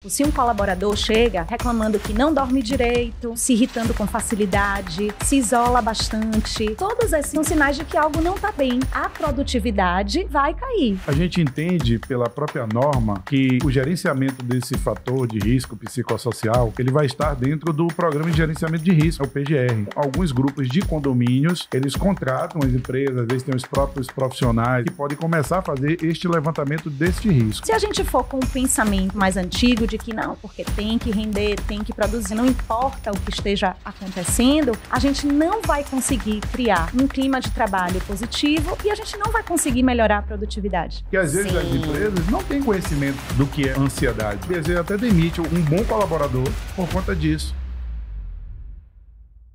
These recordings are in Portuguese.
Se um colaborador chega reclamando que não dorme direito, se irritando com facilidade, se isola bastante, todos esses são sinais de que algo não está bem. A produtividade vai cair. A gente entende pela própria norma que o gerenciamento desse fator de risco psicossocial, ele vai estar dentro do Programa de Gerenciamento de Risco, o PGR. Alguns grupos de condomínios, eles contratam as empresas, às vezes tem os próprios profissionais que podem começar a fazer este levantamento deste risco. Se a gente for com um pensamento mais antigo de que não, porque tem que render, tem que produzir, não importa o que esteja acontecendo, a gente não vai conseguir criar um clima de trabalho positivo e a gente não vai conseguir melhorar a produtividade. Porque às vezes as empresas não têm conhecimento do que é ansiedade. Às vezes até demite um bom colaborador por conta disso.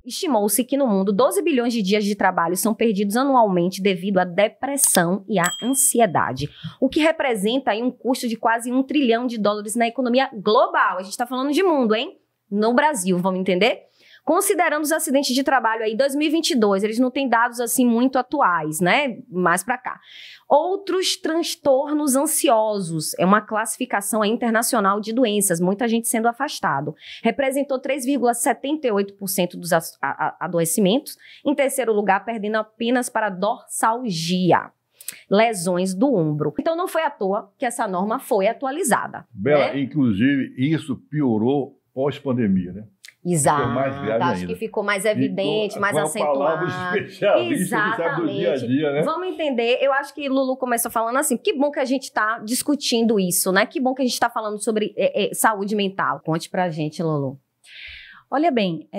Estimou-se que no mundo 12 bilhões de dias de trabalho são perdidos anualmente devido à depressão e à ansiedade, o que representa aí um custo de quase $1 trilhão na economia global. A gente está falando de mundo, hein? No Brasil, vamos entender? Considerando os acidentes de trabalho aí, 2022, eles não têm dados assim muito atuais, né? Mais para cá. Outros transtornos ansiosos, é uma classificação aí internacional de doenças, muita gente sendo afastado. Representou 3,78% dos adoecimentos. Em terceiro lugar, perdendo apenas para dorsalgia, lesões do ombro. Então não foi à toa que essa norma foi atualizada. Bela, né? Inclusive, isso piorou pós-pandemia, né? Exato, mais acho que ficou mais evidente, mais acentuado. Palavra especialista que sabe do dia a dia, né? Vamos entender, eu acho que Lulu começou falando assim, que bom que a gente está discutindo isso, né? Que bom que a gente está falando sobre saúde mental. Conte pra gente, Lulu. Olha bem,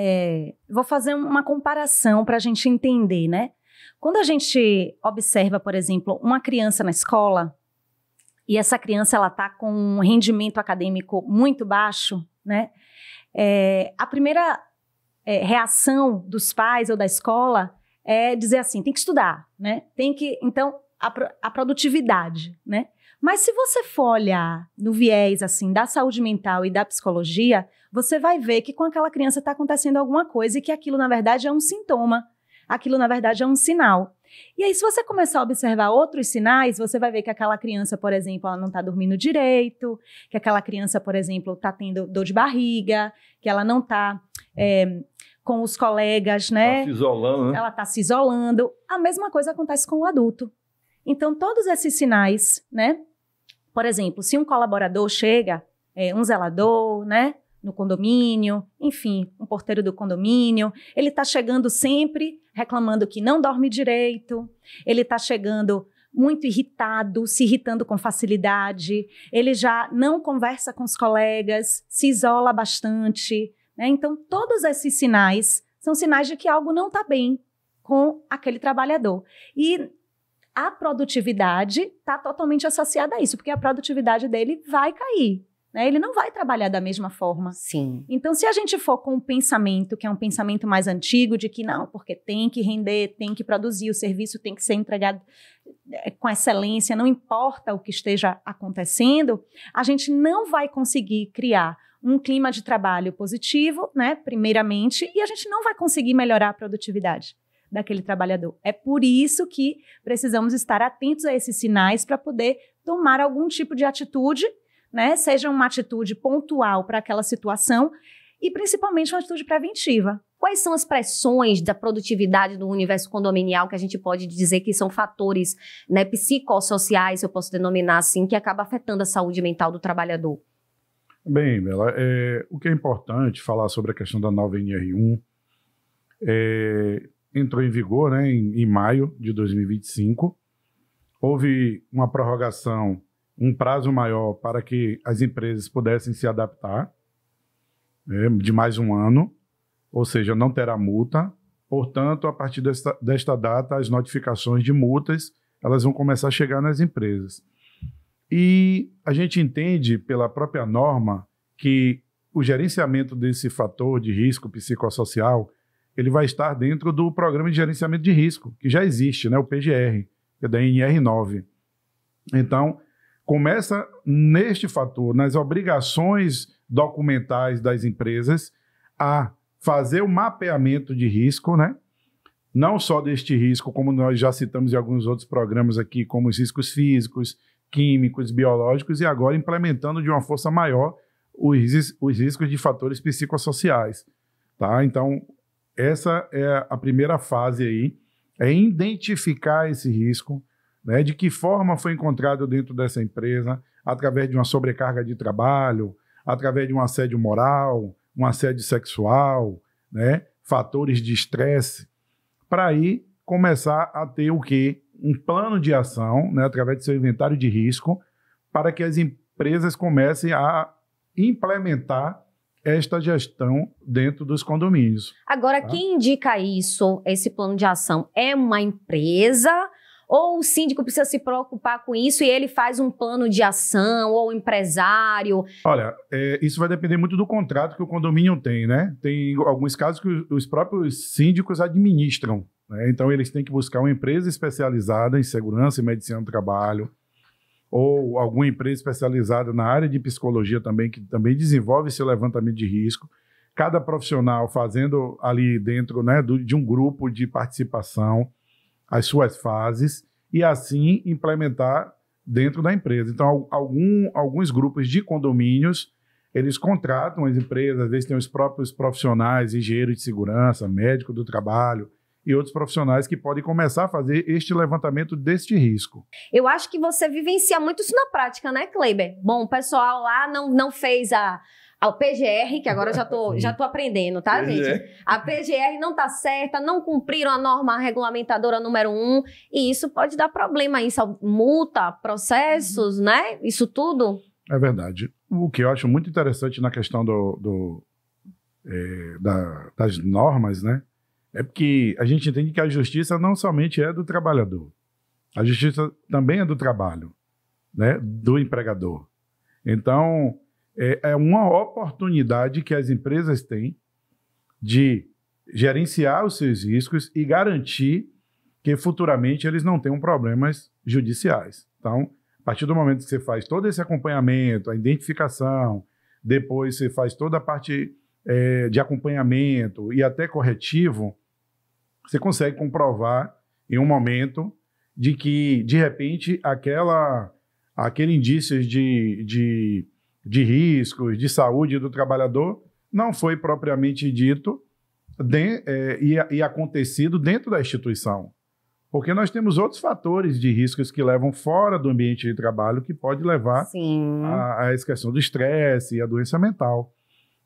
vou fazer uma comparação para a gente entender, né? Quando a gente observa, por exemplo, uma criança na escola e essa criança ela está com um rendimento acadêmico muito baixo, né? A primeira reação dos pais ou da escola é dizer assim, tem que estudar, né? Então, a produtividade, né? Mas se você for olhar no viés, assim, da saúde mental e da psicologia, você vai ver que com aquela criança está acontecendo alguma coisa e que aquilo, na verdade, é um sintoma. Aquilo, na verdade, é um sinal. E aí, se você começar a observar outros sinais, você vai ver que aquela criança, por exemplo, ela não está dormindo direito, que aquela criança, por exemplo, está tendo dor de barriga, que ela não está com os colegas, né? Está se isolando, né? Ela está se isolando. A mesma coisa acontece com o adulto. Então, todos esses sinais, né? Por exemplo, se um colaborador chega, um zelador, né? No condomínio, enfim, um porteiro do condomínio, ele está chegando sempre reclamando que não dorme direito, ele está chegando muito irritado, se irritando com facilidade, ele já não conversa com os colegas, se isola bastante, né? Então, todos esses sinais são sinais de que algo não está bem com aquele trabalhador. E a produtividade está totalmente associada a isso, porque a produtividade dele vai cair. Ele não vai trabalhar da mesma forma. Sim. Então, se a gente for com um pensamento, que é um pensamento mais antigo, de que não, porque tem que render, tem que produzir, o serviço tem que ser entregado com excelência, não importa o que esteja acontecendo, a gente não vai conseguir criar um clima de trabalho positivo, né, primeiramente, e a gente não vai conseguir melhorar a produtividade daquele trabalhador. É por isso que precisamos estar atentos a esses sinais para poder tomar algum tipo de atitude, né, seja uma atitude pontual para aquela situação e principalmente uma atitude preventiva. Quais são as pressões da produtividade do universo condominial que a gente pode dizer que são fatores, né, psicossociais, se eu posso denominar assim, que acaba afetando a saúde mental do trabalhador? Bem, Bela, o que é importante falar sobre a questão da nova NR1, entrou em vigor, né, em maio de 2025, houve uma prorrogação, um prazo maior para que as empresas pudessem se adaptar, de mais um ano, ou seja, não terá multa. Portanto, a partir desta data, as notificações de multas elas vão começar a chegar nas empresas. E a gente entende pela própria norma que o gerenciamento desse fator de risco psicossocial ele vai estar dentro do Programa de Gerenciamento de Risco, que já existe, né, o PGR, que é da NR9. Então, começa neste fator, nas obrigações documentais das empresas, a fazer o mapeamento de risco, né? Não só deste risco, como nós já citamos em alguns outros programas aqui, como os riscos físicos, químicos, biológicos, e agora implementando de uma força maior os riscos de fatores psicossociais, tá? Então, essa é a primeira fase aí, é identificar esse risco, né? De que forma foi encontrado dentro dessa empresa, através de uma sobrecarga de trabalho, através de um assédio moral, um assédio sexual, né? Fatores de estresse, para aí começar a ter o quê? Um plano de ação, né? Através do seu inventário de risco, para que as empresas comecem a implementar esta gestão dentro dos condomínios. Agora, Tá. quem indica isso, esse plano de ação, é uma empresa ou o síndico precisa se preocupar com isso e ele faz um plano de ação ou o empresário? Olha, isso vai depender muito do contrato que o condomínio tem, né? Tem alguns casos que os próprios síndicos administram, né? Então, eles têm que buscar uma empresa especializada em segurança e medicina do trabalho, ou alguma empresa especializada na área de psicologia também, que também desenvolve esse levantamento de risco. Cada profissional fazendo ali dentro, né, de um grupo de participação as suas fases e assim implementar dentro da empresa. Então, alguns grupos de condomínios, eles contratam as empresas, às vezes tem os próprios profissionais, engenheiros de segurança, médico do trabalho, e outros profissionais que podem começar a fazer este levantamento deste risco. Eu acho que você vivencia muito isso na prática, né, Kleiber? Bom, o pessoal lá não fez o PGR, que agora eu já tô aprendendo, tá, gente? A PGR não tá certa, não cumpriram a norma regulamentadora número 1, e isso pode dar problema aí, multa, processos, né? Isso tudo. É verdade. O que eu acho muito interessante na questão das normas, né? É porque a gente entende que a justiça não somente é do trabalhador. A justiça também é do trabalho, né? Do empregador. Então, é uma oportunidade que as empresas têm de gerenciar os seus riscos e garantir que futuramente eles não tenham problemas judiciais. Então, a partir do momento que você faz todo esse acompanhamento, a identificação, depois você faz toda a parte de acompanhamento e até corretivo, você consegue comprovar em um momento de que, de repente, aquele indício de riscos, de saúde do trabalhador não foi propriamente dito e acontecido dentro da instituição. Porque nós temos outros fatores de riscos que levam fora do ambiente de trabalho que pode levar a essa questão do estresse e a doença mental.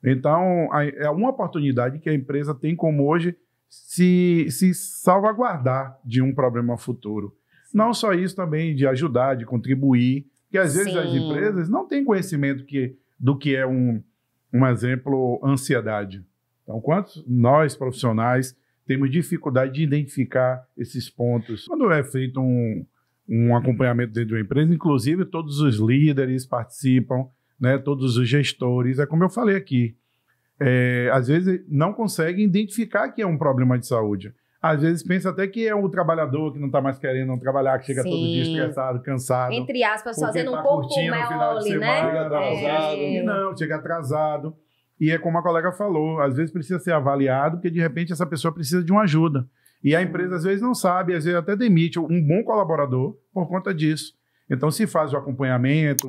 Então, é uma oportunidade que a empresa tem como hoje se salvaguardar de um problema futuro. Não só isso também, de ajudar, de contribuir, porque às vezes as empresas não têm conhecimento do que é um exemplo, ansiedade. Então, quantos nós, profissionais, temos dificuldade de identificar esses pontos? Quando é feito um acompanhamento dentro de uma empresa, inclusive todos os líderes participam, né, todos os gestores, é como eu falei aqui, às vezes não conseguem identificar que é um problema de saúde. Às vezes pensa até que é o trabalhador que não está mais querendo trabalhar, que chega todo dia estressado, cansado. Entre aspas, fazendo tá um corpo curtindo o final de semana, né? E não, chega atrasado. E é como a colega falou, às vezes precisa ser avaliado, porque de repente essa pessoa precisa de uma ajuda. E a empresa às vezes não sabe, às vezes até demite um bom colaborador por conta disso. Então se faz o acompanhamento,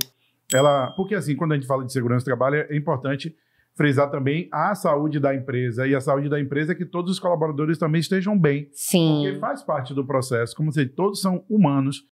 porque assim, quando a gente fala de segurança do trabalho, é importante frisar também a saúde da empresa. E a saúde da empresa é que todos os colaboradores também estejam bem. Sim. Porque faz parte do processo. Como se todos são humanos,